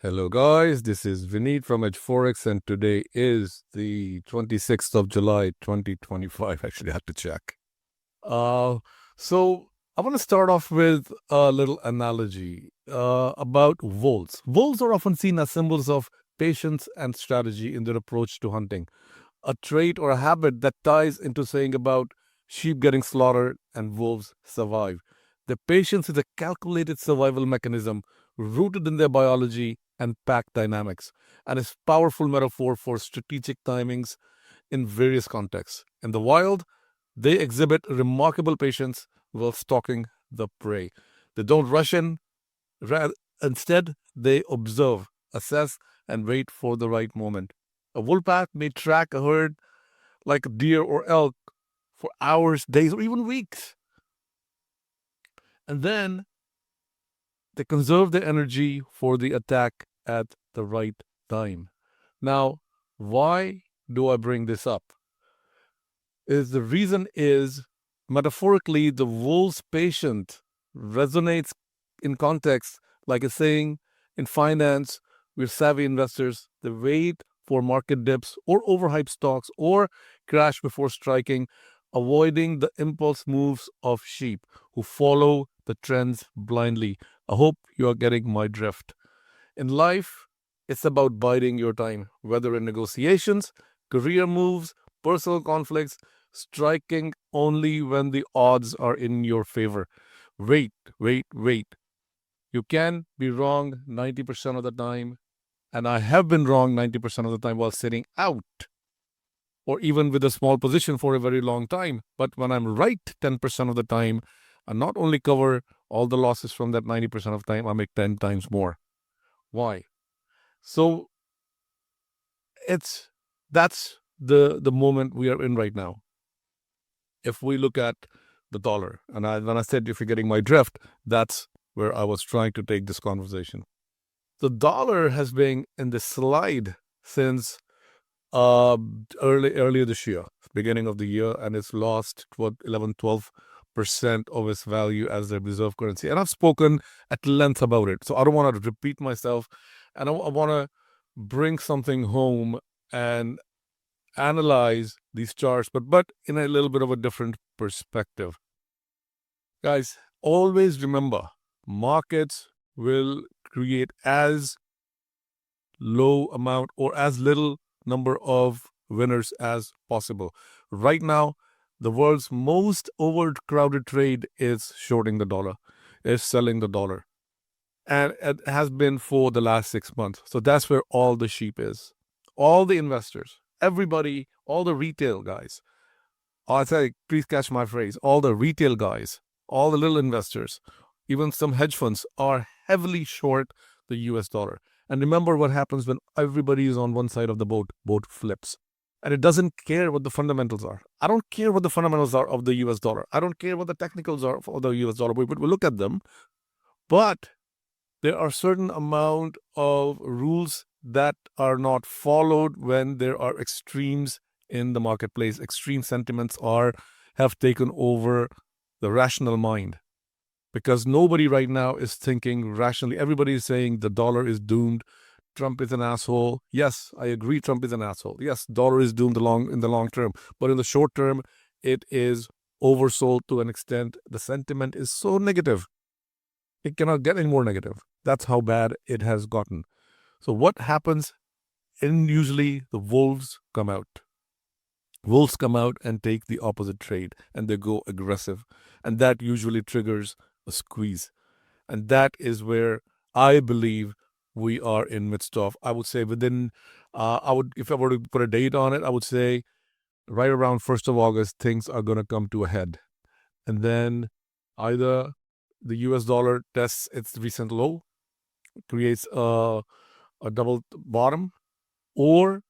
Hello guys, this is Vineet from Edge-Forex and today is the 26th of July 2025. Actually, I had to check. So I want to start off with a little analogy about wolves. Wolves are often seen as symbols of patience and strategy in their approach to hunting, a trait or a habit that ties into saying about sheep getting slaughtered and wolves survive. The patience is a calculated survival mechanism rooted in their biology and pack dynamics, and is powerful metaphor for strategic timings in various contexts. In the wild, they exhibit remarkable patience while stalking the prey. They don't rush in, instead, they observe, assess, and wait for the right moment. A wolf pack may track a herd like a deer or elk for hours, days, or even weeks. And then they conserve their energy for the attack at the right time. Now, why do I bring this up? The reason is metaphorically the wolf's patience resonates in context like a saying in finance. We're savvy investors. They wait for market dips or overhyped stocks or crash before striking, avoiding the impulse moves of sheep who follow the trends blindly. I hope you are getting my drift. In life, it's about biding your time, whether in negotiations, career moves, personal conflicts, striking only when the odds are in your favor. Wait, wait, wait. You can be wrong 90% of the time, and I have been wrong 90% of the time while sitting out or even with a small position for a very long time. But when I'm right 10% of the time, I not only cover all the losses from that 90% of the time, I make 10 times more. Why? So that's the moment we are in right now. If we look at the dollar, and when I said if you're getting my drift, that's where I was trying to take this conversation. The dollar has been in the slide since earlier this year, beginning of the year, and it's lost what 11-12% of its value as the reserve currency. And I've spoken at length about it, so I don't want to repeat myself, and I want to bring something home and analyze these charts, but in a little bit of a different perspective. Guys, always remember, markets will create as low amount or as little number of winners as possible. Right now, the world's most overcrowded trade is shorting the dollar, is selling the dollar. And it has been for the last 6 months. So that's where all the sheep is. All the investors, everybody, all the retail guys. I say, please catch my phrase. All the retail guys, all the little investors, even some hedge funds are heavily short the US dollar. And remember what happens when everybody is on one side of the boat flips. And it doesn't care what the fundamentals are. I don't care what the fundamentals are of the US dollar. I don't care what the technicals are for the US dollar. We look at them. But there are certain amount of rules that are not followed when there are extremes in the marketplace. Extreme sentiments have taken over the rational mind, because nobody right now is thinking rationally. Everybody is saying the dollar is doomed. Trump is an asshole. Yes, I agree. Trump is an asshole. Yes, dollar is doomed in the long term, but in the short term, it is oversold to an extent. The sentiment is so negative. It cannot get any more negative. That's how bad it has gotten. So what happens? And usually the wolves come out. Wolves come out and take the opposite trade, and they go aggressive. And that usually triggers a squeeze. And that is where I believe we are in midst of. I would say within, if I were to put a date on it, I would say right around 1st of August, things are going to come to a head. And then either the US dollar tests its recent low, creates a double bottom, or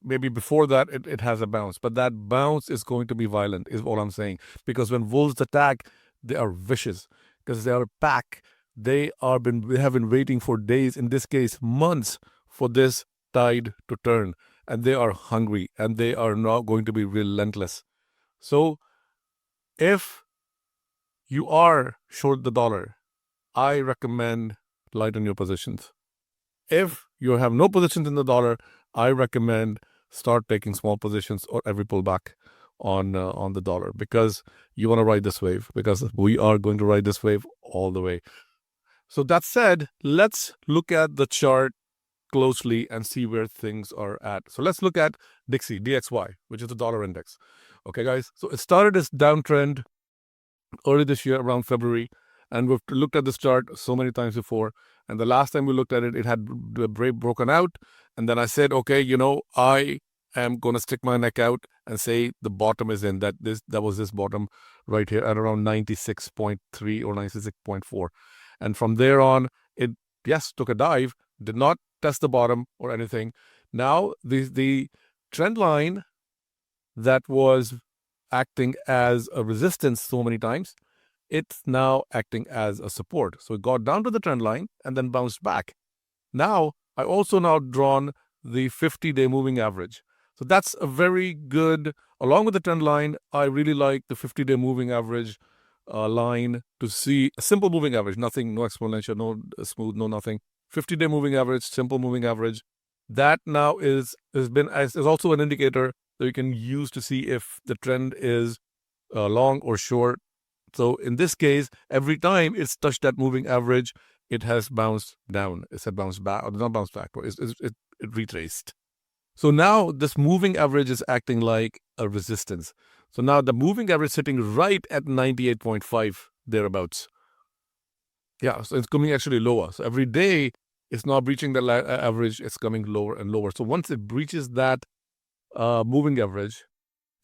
maybe before that it has a bounce. But that bounce is going to be violent, is all I'm saying. Because when wolves attack, they are vicious. Because they are a pack. They have been waiting for days, in this case months, for this tide to turn. And they are hungry, and they are not going to be relentless. So if you are short the dollar, I recommend lighten your positions. If you have no positions in the dollar, I recommend start taking small positions or every pullback on the dollar, because you want to ride this wave, because we are going to ride this wave all the way. So that said, let's look at the chart closely and see where things are at. So let's look at Dixie, DXY, which is the dollar index. Okay, guys. So it started this downtrend early this year around February, and we've looked at this chart so many times before. And the last time we looked at it, it had broken out. And then I said, okay, I am going to stick my neck out and say the bottom is in. That was this bottom right here at around 96.3 or 96.4. And from there on, it, yes, took a dive, did not test the bottom or anything. Now, the trend line that was acting as a resistance so many times, it's now acting as a support. So it got down to the trend line and then bounced back. Now, I also now drawn the 50-day moving average. So that's a very good, along with the trend line, I really like the 50-day moving average line to see a simple moving average, nothing, no exponential, no smooth, no nothing. 50-day moving average, simple moving average. That now is also an indicator that you can use to see if the trend is long or short. So in this case, every time it's touched that moving average, it has bounced down. It said bounced back, or not bounced back, it retraced. So now this moving average is acting like a resistance. So now the moving average is sitting right at 98.5, thereabouts. Yeah, so it's coming actually lower. So every day it's not breaching the average, it's coming lower and lower. So once it breaches that moving average,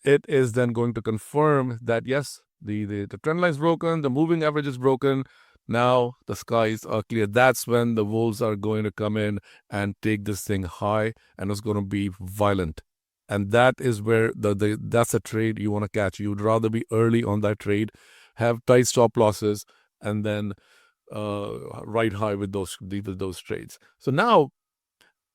it is then going to confirm that, yes, the trend line is broken, the moving average is broken. Now the skies are clear. That's when the wolves are going to come in and take this thing high, and it's going to be violent. And that is where that's a trade you want to catch. You'd rather be early on that trade, have tight stop losses, and then ride high with those trades. So now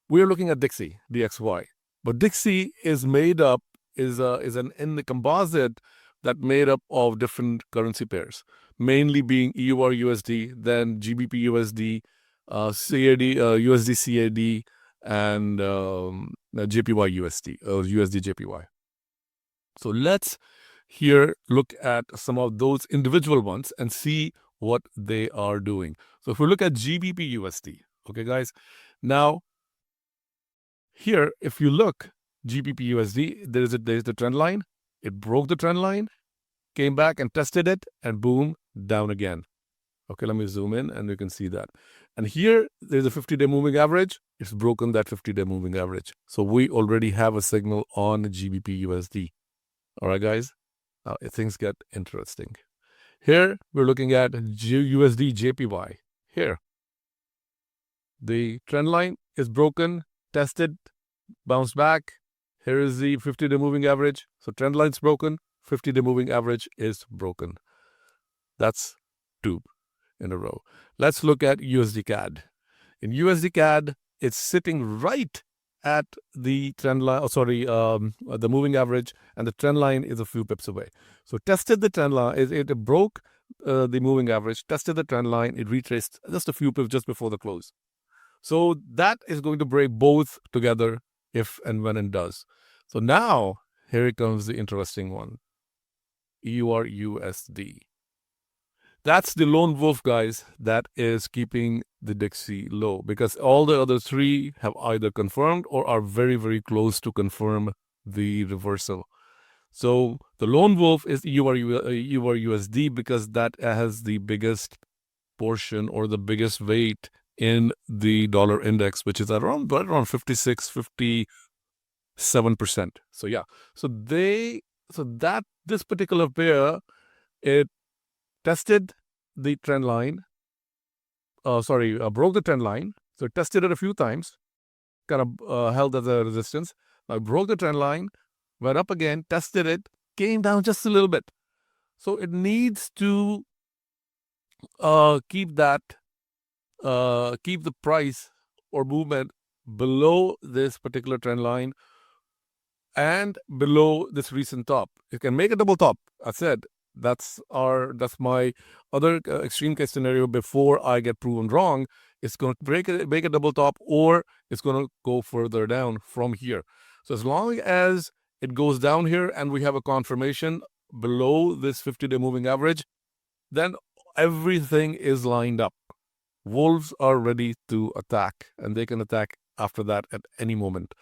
we're looking at Dixie, DXY. But Dixie is made up, is in the composite that made up of different currency pairs, mainly being EUR USD, then GBP USD, CAD, USD CAD, and JPY USD, USD JPY. So let's here look at some of those individual ones and see what they are doing. So if we look at GBP USD, okay, guys, now here, if you look, GBP USD, there's the trend line. It broke the trend line, came back and tested it, and boom, down again. Okay, let me zoom in and you can see that. And here, there's a 50-day moving average. It's broken that 50-day moving average. So we already have a signal on GBP USD. All right, guys, now things get interesting. Here, we're looking at USD JPY. Here, the trend line is broken, tested, bounced back. Here is the 50-day moving average. So trend line's broken, 50-day moving average is broken. That's two in a row. Let's look at USD CAD. In USD CAD, it's sitting right at the trend line, the moving average, and the trend line is a few pips away. So tested the trend line, it broke the moving average, tested the trend line, it retraced just a few pips just before the close. So that is going to break both together if and when it does. So now, here comes the interesting one. EUR USD. That's the lone wolf, guys, that is keeping the Dixie low, because all the other three have either confirmed or are very, very close to confirm the reversal. So the lone wolf is EUR USD, because that has the biggest portion or the biggest weight in the dollar index, which is around 56, 57%. So yeah, this particular pair, it tested the trend line, broke the trend line. So it tested it a few times, kind of held as a resistance. Now it broke the trend line, went up again, tested it, came down just a little bit. So it needs to keep the price or movement below this particular trend line and below this recent top. It can make a double top. I said That's my other extreme case scenario. Before I get proven wrong, it's going to break a double top, or it's going to go further down from here. So as long as it goes down here and we have a confirmation below this 50-day moving average, then everything is lined up. Wolves are ready to attack, and they can attack after that at any moment.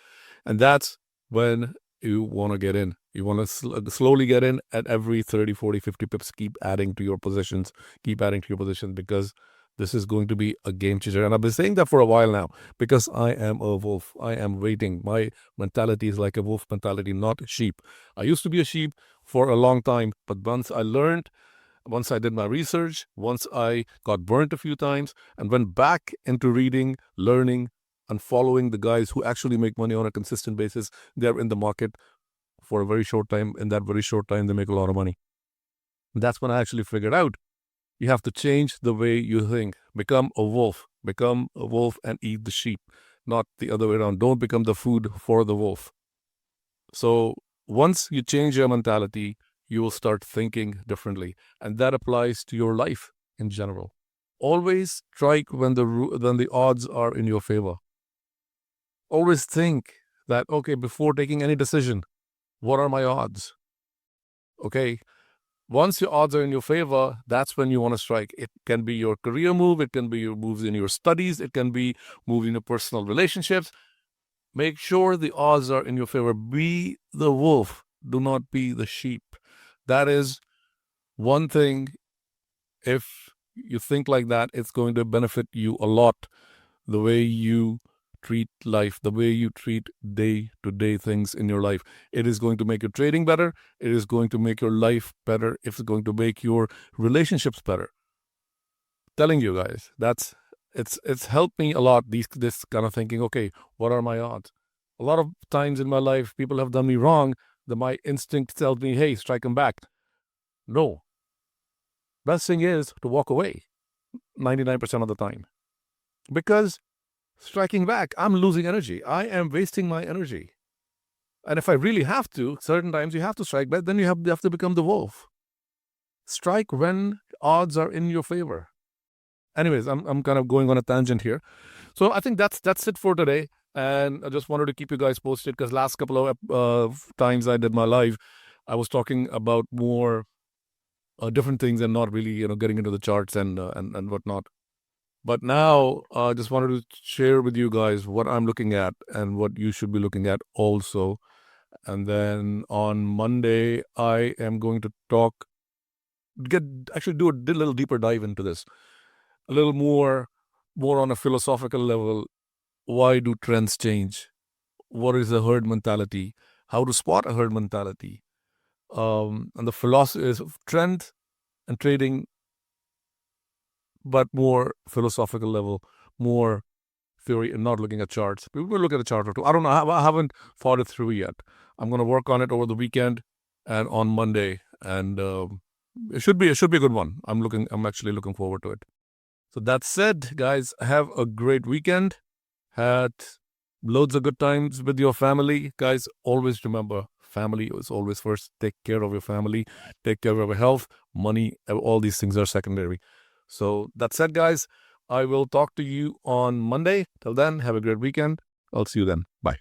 And that's when you want to get in. You want to slowly get in at every 30, 40, 50 pips. Keep adding to your positions. Keep adding to your positions, because this is going to be a game changer. And I've been saying that for a while now, because I am a wolf. I am waiting. My mentality is like a wolf mentality, not a sheep. I used to be a sheep for a long time, but once I did my research, once I got burnt a few times and went back into reading, learning, and following the guys who actually make money on a consistent basis, they're in the market for a very short time. In that very short time, they make a lot of money. And that's when I actually figured out you have to change the way you think. Become a wolf. Become a wolf and eat the sheep, not the other way around. Don't become the food for the wolf. So once you change your mentality, you will start thinking differently. And that applies to your life in general. Always strike when the odds are in your favor. Always think that, okay, before taking any decision, what are my odds? Okay, once your odds are in your favor, that's when you want to strike. It can be your career move. It can be your moves in your studies. It can be moves in your personal relationships. Make sure the odds are in your favor. Be the wolf. Do not be the sheep. That is one thing. If you think like that, it's going to benefit you a lot. The way you treat life, the way you treat day-to-day things in your life. It is going to make your trading better. It is going to make your life better. It's going to make your relationships better. Telling you guys, it's helped me a lot, this kind of thinking. Okay, what are my odds? A lot of times in my life, people have done me wrong. My instinct tells me, hey, strike them back. No. Best thing is to walk away 99% of the time. Because striking back, I'm losing energy. I am wasting my energy. And if I really have to, certain times you have to strike back, then you have to become the wolf. Strike when odds are in your favor. Anyways, I'm kind of going on a tangent here. So I think that's it for today. And I just wanted to keep you guys posted, because last couple of times I did my live, I was talking about more different things and not really, getting into the charts and whatnot. But now I just wanted to share with you guys what I'm looking at and what you should be looking at also. And then on Monday, I am going to do a little deeper dive into this, a little more on a philosophical level. Why do trends change? What is a herd mentality? How to spot a herd mentality? And the philosophy is trend and trading, but more philosophical level, more theory, and not looking at charts. We will look at a chart or two. I don't know. I haven't thought it through yet. I'm going to work on it over the weekend and on Monday, and it should be a good one. I'm actually looking forward to it. So that said, guys, have a great weekend. Had loads of good times with your family. Guys, always remember, family is always first. Take care of your family. Take care of your health. Money, all these things are secondary. So that said, guys, I will talk to you on Monday. Till then, have a great weekend. I'll see you then. Bye.